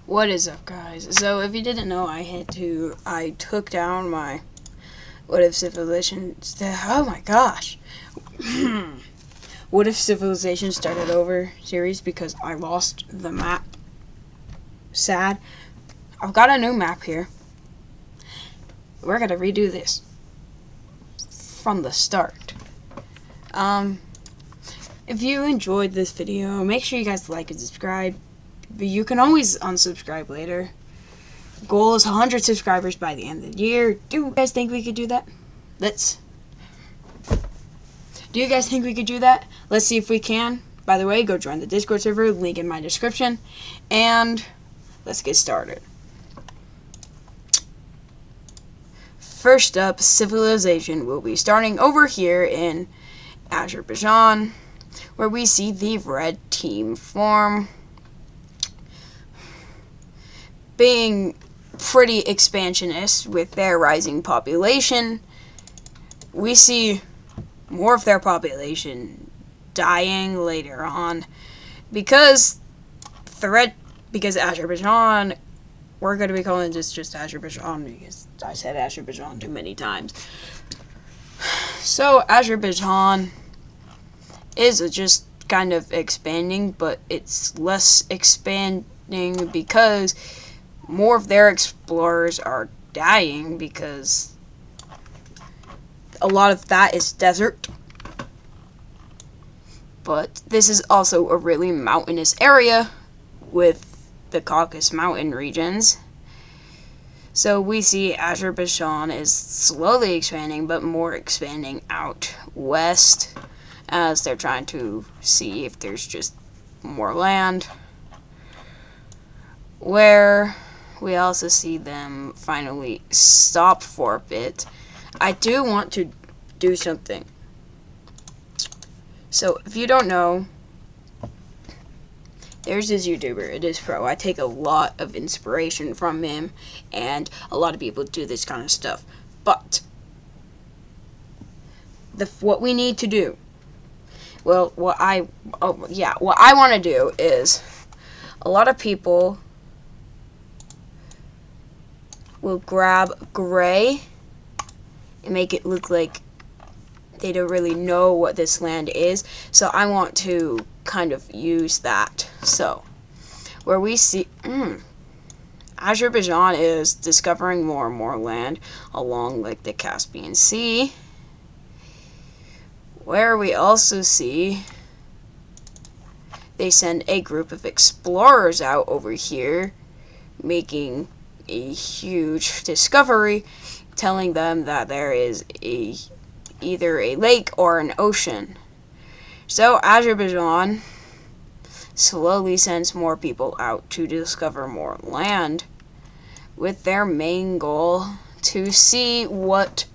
What is up, guys? So, if you didn't know, I took down my What If Civilization. Oh my gosh! What If Civilization Started Over series because I lost the map. Sad. I've got a new map here. We're gonna redo this from the start. If you enjoyed this video, make sure you guys like and subscribe. But you can always unsubscribe later. Goal is 100 subscribers by the end of the year. Do you guys think we could do that? Do you guys think we could do that? Let's see if we can. By the way, go join the Discord server, link in my description. And let's get started. First up, Civilization will be starting over here in Azerbaijan, where we see the red team form, being pretty expansionist with their rising population. We see more of their population dying later on because Azerbaijan, we're going to be calling this just Azerbaijan because I said Azerbaijan too many times. So Azerbaijan is just kind of expanding, but it's less expanding because more of their explorers are dying because a lot of that is desert. But this is also a really mountainous area with the Caucasus mountain regions. So we see Azerbaijan is slowly expanding, but more expanding out west as they're trying to see if there's just more land. Where we also see them finally stop for a bit. I do want to do something. So, if you don't know, there's this YouTuber, Adizzpro. I take a lot of inspiration from him, and a lot of people do this kind of stuff. But what we need to do, well, what I want to do is, a lot of people will grab gray and make it look like they don't really know what this land is. So I want to kind of use that. So where we see Azerbaijan is discovering more and more land along like the Caspian Sea, where we also see they send a group of explorers out over here making a huge discovery, telling them that there is either a lake or an ocean. So Azerbaijan slowly sends more people out to discover more land, with their main goal to see what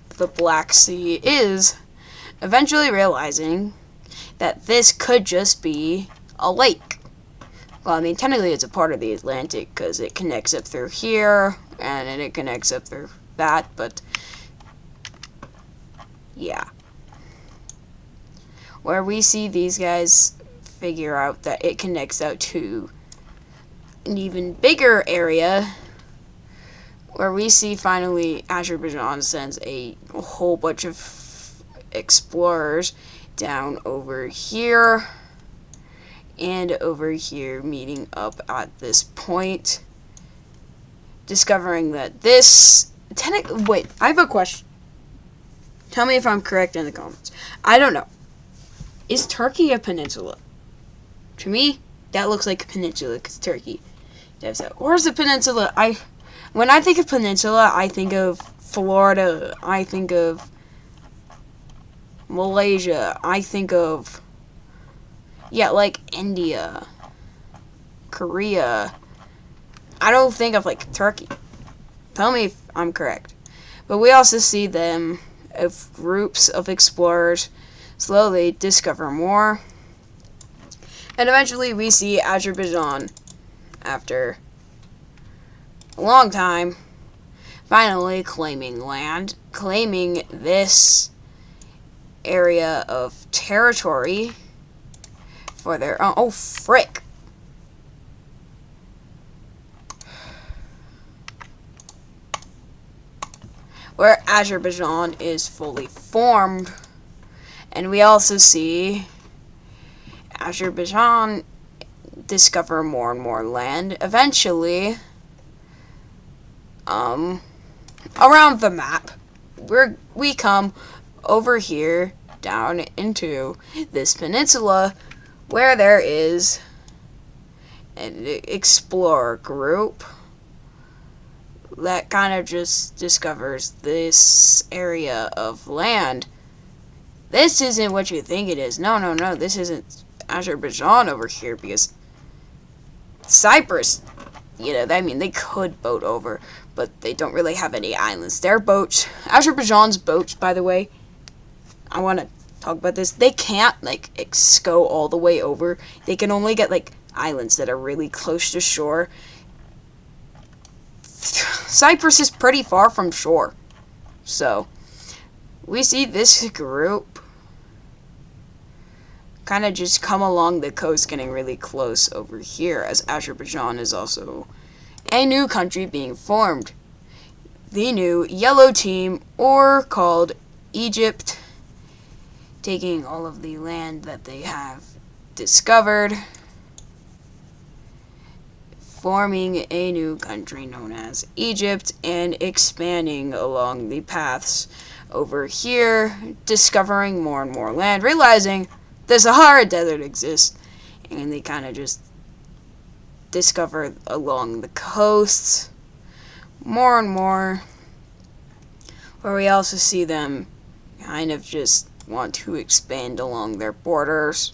the Black Sea is, eventually realizing that this could just be a lake. Well, I mean, technically it's a part of the Atlantic because it connects up through here, and then it connects up through that, but yeah. Where we see these guys figure out that it connects out to an even bigger area, where we see finally Azerbaijan sends a whole bunch of explorers down over here and over here, meeting up at this point, discovering that this wait, I have a question. Tell me if I'm correct in the comments. I don't know. Is Turkey a peninsula? To me, that looks like a peninsula because Turkey does that. Or is a peninsula? When I think of peninsula, I think of Florida. I think of Malaysia. I think of like India, Korea. I don't think of like Turkey. Tell me if I'm correct. But we also see them of groups of explorers slowly discover more. And eventually we see Azerbaijan, after a long time, finally claiming land, claiming this area of territory for their own. Oh, frick. where Azerbaijan is fully formed. And we also see Azerbaijan discover more and more land. Eventually, around the map, we come over here down into this peninsula where there is an explorer group that kind of just discovers this area of land. This isn't what you think it is. No, this isn't Azerbaijan over here, because Cyprus, I mean, they could boat over, but they don't really have any islands. Their boats, Azerbaijan's boats, by the way, I want to talk about this. They can't, go all the way over. They can only get, islands that are really close to shore. Cyprus is pretty far from shore. So, we see this group kind of just come along the coast, getting really close over here, as Azerbaijan is also a new country being formed. The new yellow team, or called Egypt, taking all of the land that they have discovered, forming a new country known as Egypt, and expanding along the paths over here, discovering more and more land, realizing the Sahara Desert exists, and they kind of just discover along the coasts more and more, where we also see them kind of just want to expand along their borders.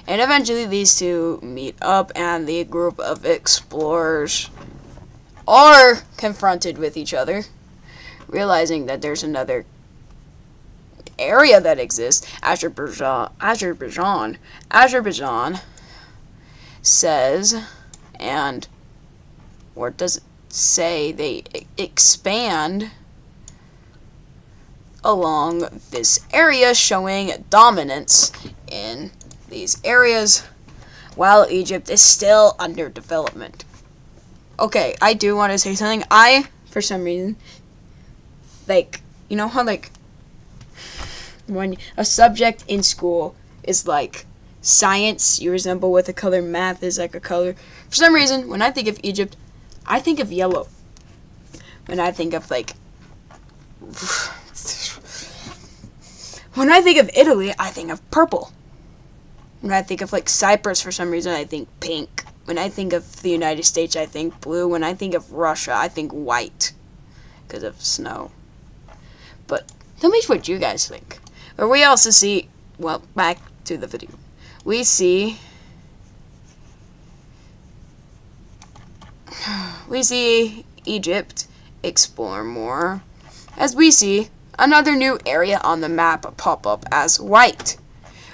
And eventually these two meet up, and the group of explorers are confronted with each other, realizing that there's another area that exists. Azerbaijan says, and what does it say? They expand along this area, showing dominance in these areas, while Egypt is still under development. Okay, I do want to say something. For some reason, you know how, when a subject in school is science, you resemble with a color, math is like a color. For some reason, when I think of Egypt, I think of yellow. When I think of, when I think of Italy, I think of purple. When I think of, Cyprus, for some reason, I think pink. When I think of the United States, I think blue. When I think of Russia, I think white, because of snow. But tell me what you guys think. Or we also see, well, back to the video. We see Egypt explore more, as we see another new area on the map pop up as white.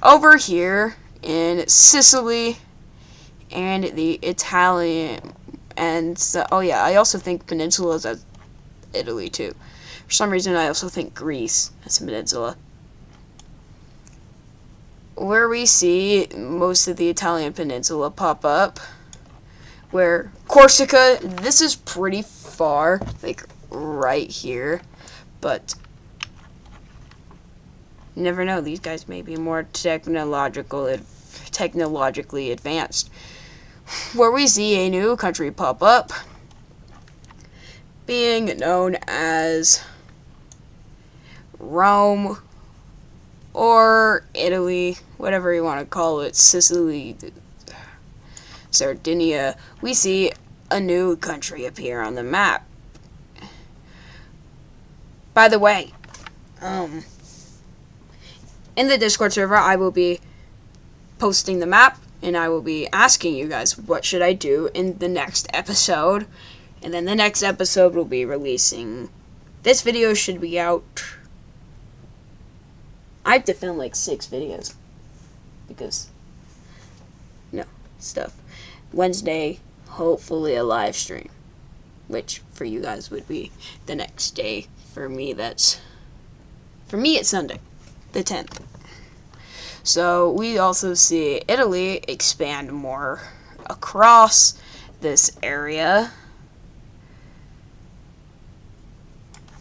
Over here in Sicily and the Italian, and I also think peninsulas as Italy too. For some reason, I also think Greece as a peninsula, where we see most of the Italian peninsula pop up, where Corsica, this is pretty far, right here, but you never know, these guys may be more technologically advanced, where we see a new country pop up, being known as Rome, or Italy, whatever you want to call it, Sicily, Sardinia. We see a new country appear on the map. By the way, in the Discord server, I will be posting the map, and I will be asking you guys, what should I do in the next episode? And then the next episode will be releasing. This video should be out. I have to film 6 videos, because, stuff. Wednesday, hopefully a live stream, which for you guys would be the next day. For me, it's Sunday, the 10th. So we also see Italy expand more across this area,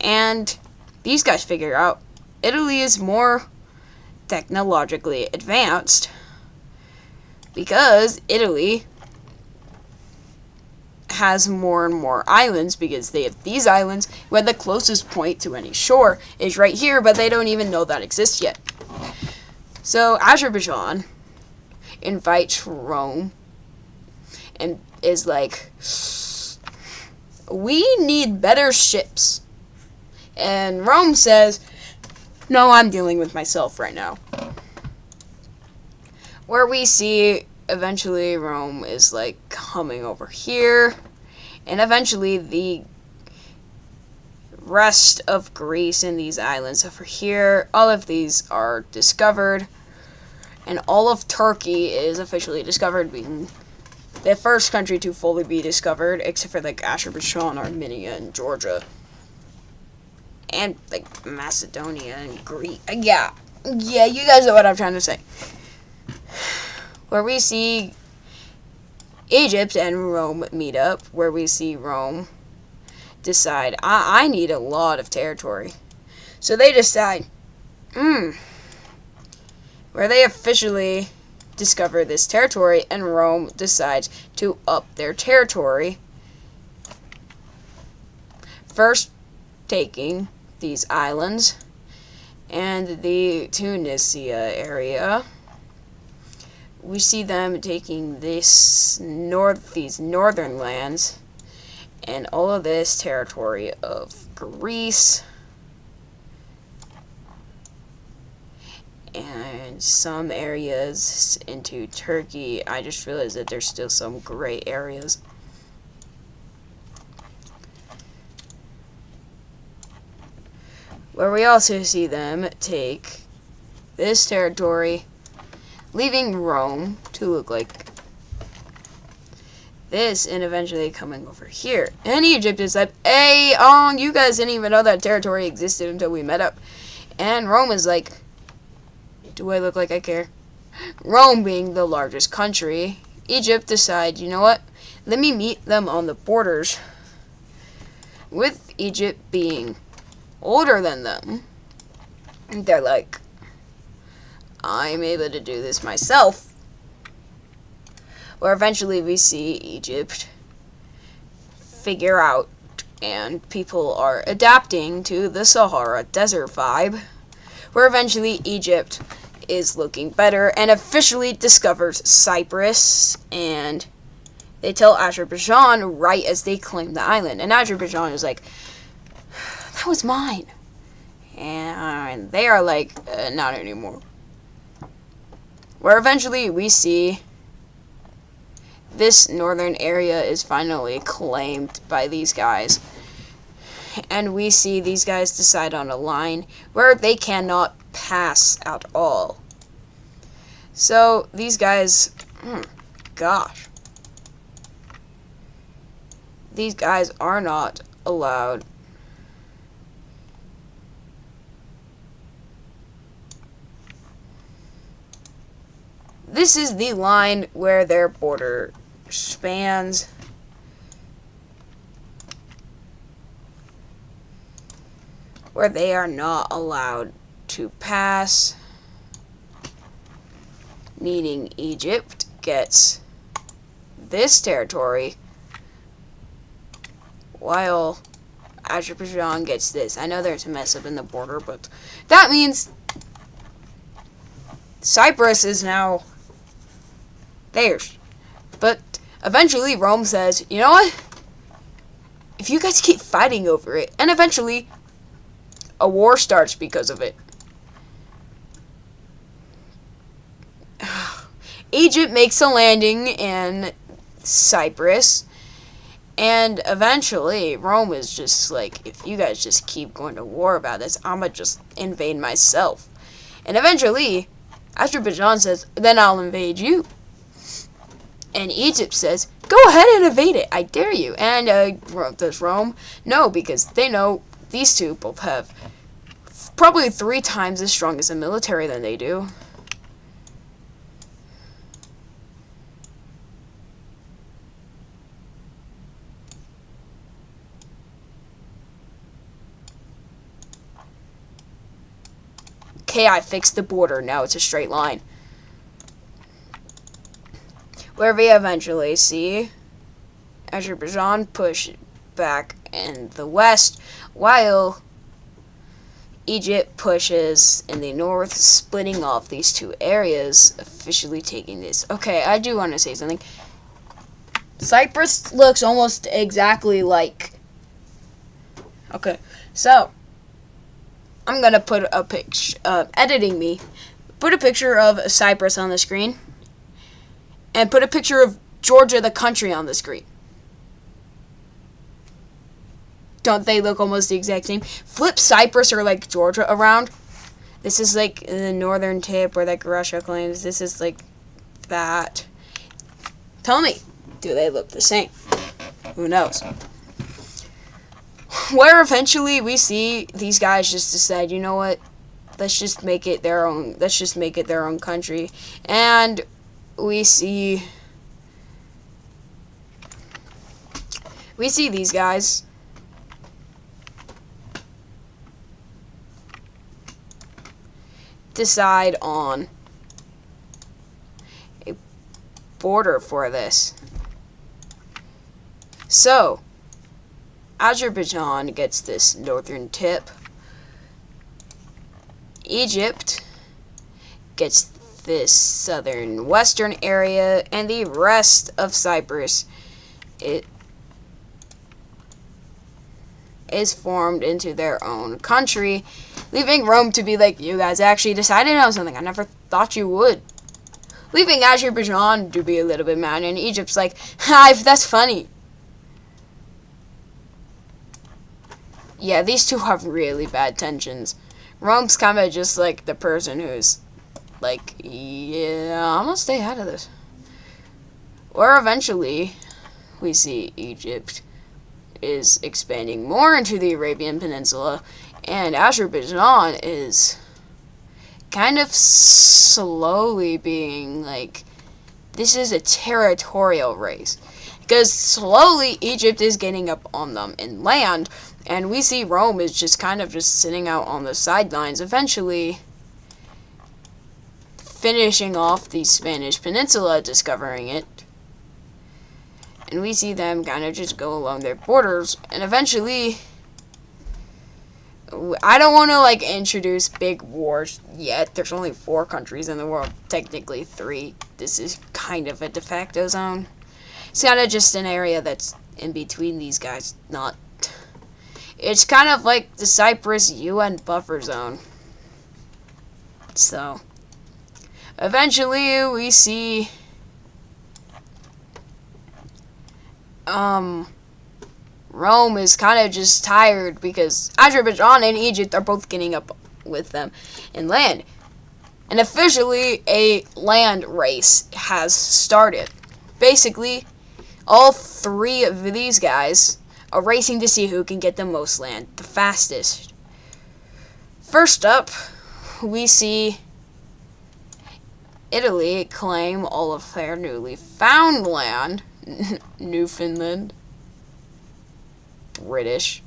and these guys figure out Italy is more technologically advanced because Italy has more and more islands because they have these islands where the closest point to any shore is right here, but they don't even know that exists yet. So Azerbaijan invites Rome and is like, we need better ships. And Rome says, no, I'm dealing with myself right now. Where we see eventually Rome is like coming over here, and eventually the rest of Greece and these islands over here, all of these are discovered, and all of Turkey is officially discovered, being the first country to fully be discovered, except for like Azerbaijan, Armenia, and Georgia. And like Macedonia and Greece. Yeah, you guys know what I'm trying to say. Where we see Egypt and Rome meet up, where we see Rome decide, I need a lot of territory. So they decide, where they officially discover this territory, and Rome decides to up their territory. First taking these islands and the Tunisia area. We see them taking these northern lands and all of this territory of Greece and some areas into Turkey. I just realized that there's still some gray areas. Where we also see them take this territory, leaving Rome to look like this, and eventually coming over here. And Egypt is like, hey, you guys didn't even know that territory existed until we met up. And Rome is like, do I look like I care? Rome being the largest country, Egypt decide, you know what? Let me meet them on the borders. With Egypt being older than them, they're like, I'm able to do this myself. Where eventually we see Egypt figure out, and people are adapting to the Sahara Desert vibe, where eventually Egypt is looking better and officially discovers Cyprus, and they tell Azerbaijan right as they claim the island, and Azerbaijan is like, that was mine. And they are like, not anymore. Where eventually we see this northern area is finally claimed by these guys. And we see these guys decide on a line where they cannot pass at all. So these guys, gosh. These guys are not allowed . This is the line where their border spans. Where they are not allowed to pass. Meaning Egypt gets this territory, while Azerbaijan gets this. I know there's a mess up in the border, but that means Cyprus is now theirs. But eventually Rome says, you know what? If you guys keep fighting over it, and eventually a war starts because of it. Egypt makes a landing in Cyprus, and eventually Rome is just like, if you guys just keep going to war about this, I'ma just invade myself. And eventually Azerbaijan says, then I'll invade you. And Egypt says, go ahead and invade it, I dare you. And does Rome? No, because they know these two both have probably 3 times as strong as a military than they do. Okay, I fixed the border. Now it's a straight line. Where we eventually see Azerbaijan push back in the west, while Egypt pushes in the north, splitting off these two areas, officially taking this. Okay, I do want to say something. Cyprus looks almost exactly like... Okay, so I'm going to put a picture, editing me, put a picture of Cyprus on the screen, and put a picture of Georgia, the country, on the screen. Don't they look almost the exact same? Flip Cyprus or, like, Georgia around. This is, like, the northern tip where, like, Russia claims. This is, like, that. Tell me, do they look the same? Who knows? Where eventually we see these guys just decide, you know what? Let's just make it their own. Let's just make it their own country. And we see these guys decide on a border for this. So, Azerbaijan gets this northern tip. Egypt gets this southern western area, and the rest of Cyprus, it is formed into their own country, leaving Rome to be like, you guys actually decided on something. I never thought you would. Leaving Azerbaijan to be a little bit mad, and Egypt's like, hi, that's funny. Yeah, these two have really bad tensions. Rome's kind of just like the person who's like, yeah, I'm gonna stay out of this. Or eventually, we see Egypt is expanding more into the Arabian Peninsula, and Azerbaijan is kind of slowly being like, this is a territorial race. Because slowly Egypt is getting up on them in land, and we see Rome is just kind of just sitting out on the sidelines, eventually finishing off the Spanish Peninsula, discovering it. And we see them kind of just go along their borders, and eventually, I don't want to like introduce big wars yet. There's only 4 countries in the world, technically 3. This is kind of a de facto zone. It's kind of just an area that's in between these guys, not... It's kind of like the Cyprus UN buffer zone. So, eventually we see... Rome is kind of just tired because Azerbaijan and Egypt are both getting up with them in land. And officially, a land race has started. Basically, all 3 of these guys are racing to see who can get the most land the fastest. First up, we see Italy claim all of their newly found land. Newfoundland. British.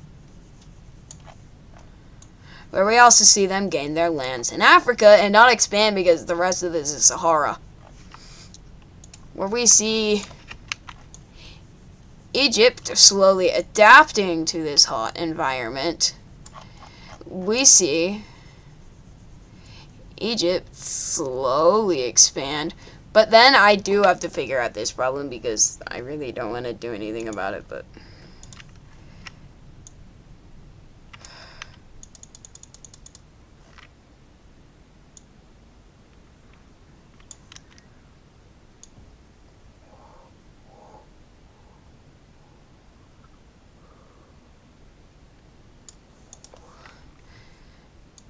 Where we also see them gain their lands in Africa and not expand because the rest of this is Sahara. Where we see Egypt slowly adapting to this hot environment. We see Egypt slowly expand. But then I do have to figure out this problem because I really don't want to do anything about it, but...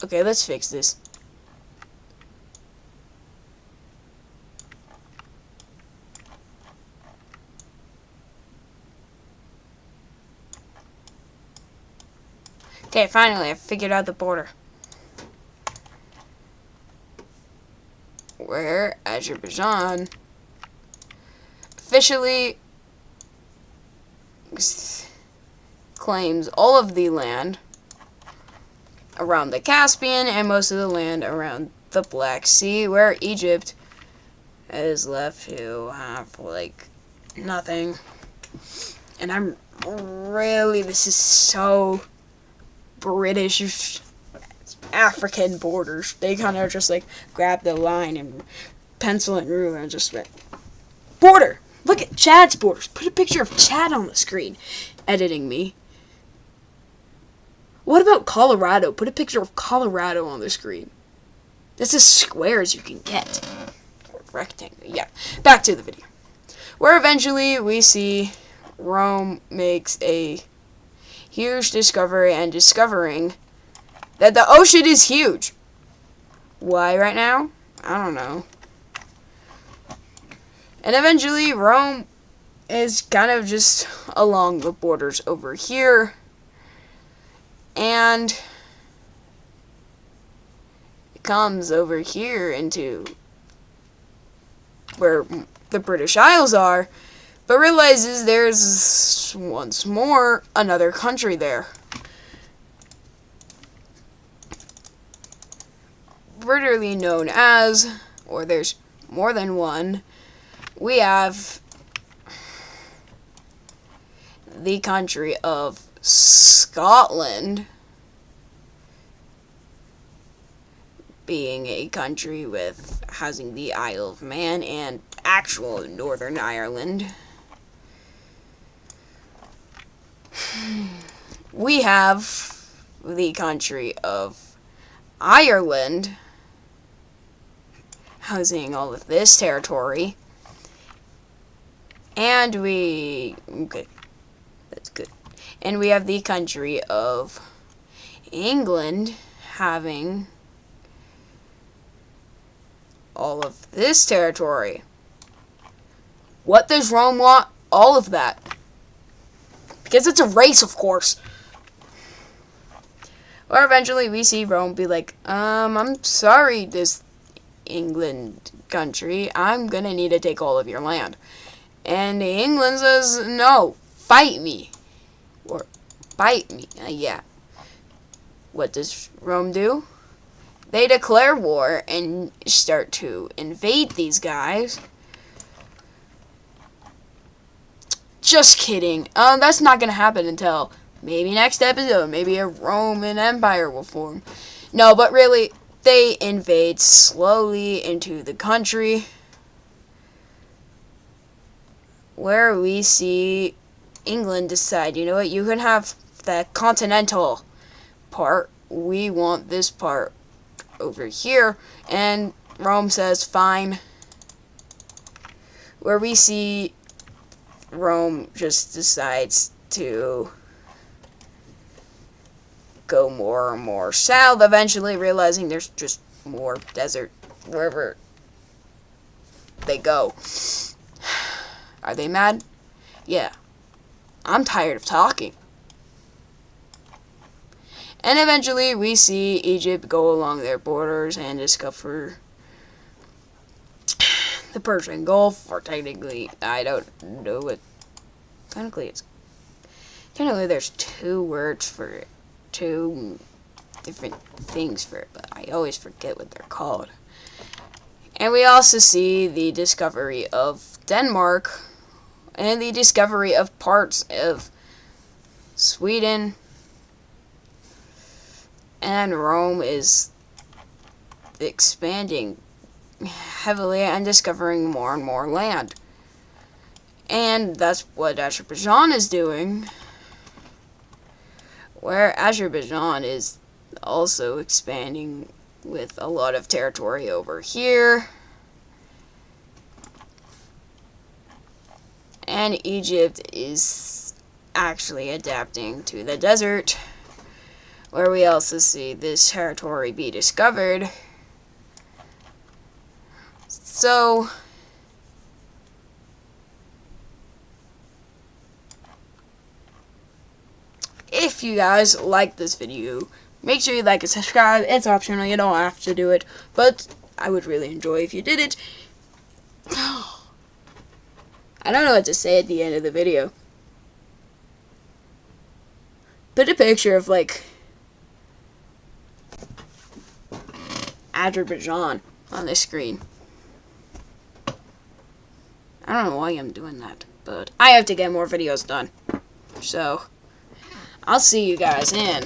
Okay, let's fix this. Okay, finally, I figured out the border. Where Azerbaijan officially claims all of the land around the Caspian and most of the land around the Black Sea, where Egypt is left to have, like, nothing. And I'm really, this is so British, African borders. They kind of just, like, grab the line and pencil and ruler and just went, border! Look at Chad's borders. Put a picture of Chad on the screen. Editing me. What about Colorado? Put a picture of Colorado on the screen. That's as square as you can get. Or rectangle. Yeah. Back to the video. Where eventually we see Rome makes a huge discovery and discovering that the ocean is huge. Why right now? I don't know. And eventually Rome is kind of just along the borders over here. And it comes over here into where the British Isles are, but realizes there's once more another country there. Literally known as, or there's more than one, we have the country of Scotland, being a country with housing the Isle of Man and actual Northern Ireland. We have the country of Ireland, housing all of this territory. And okay, that's good. And we have the country of England having all of this territory. What does Rome want? All of that. Because it's a race, of course. Or eventually we see Rome be like, I'm sorry, this England country, I'm gonna need to take all of your land. And England says, no, fight me. Or bite me. Yeah. What does Rome do? They declare war and start to invade these guys. Just kidding. That's not gonna happen until maybe next episode. Maybe a Roman Empire will form. No, but really, they invade slowly into the country, where we see England decide, you know what, you can have the continental part. We want this part over here. And Rome says, fine. Where we see Rome just decides to go more and more south, eventually realizing there's just more desert wherever they go. Are they mad? Yeah. I'm tired of talking. And eventually we see Egypt go along their borders and discover the Persian Gulf, or technically, I don't know what, technically there's two words for it, two different things for it, but I always forget what they're called. And we also see the discovery of Denmark, and the discovery of parts of Sweden, and Rome is expanding heavily and discovering more and more land. And that's what Azerbaijan is doing, where Azerbaijan is also expanding with a lot of territory over here. And Egypt is actually adapting to the desert, where we also see this territory be discovered. So, if you guys like this video, make sure you like and subscribe. It's optional, you don't have to do it, but I would really enjoy if you did it. I don't know what to say at the end of the video. Put a picture of, like, Azerbaijan on this screen. I don't know why I'm doing that, but I have to get more videos done. So, I'll see you guys in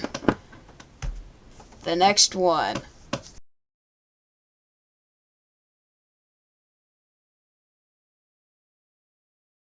the next one.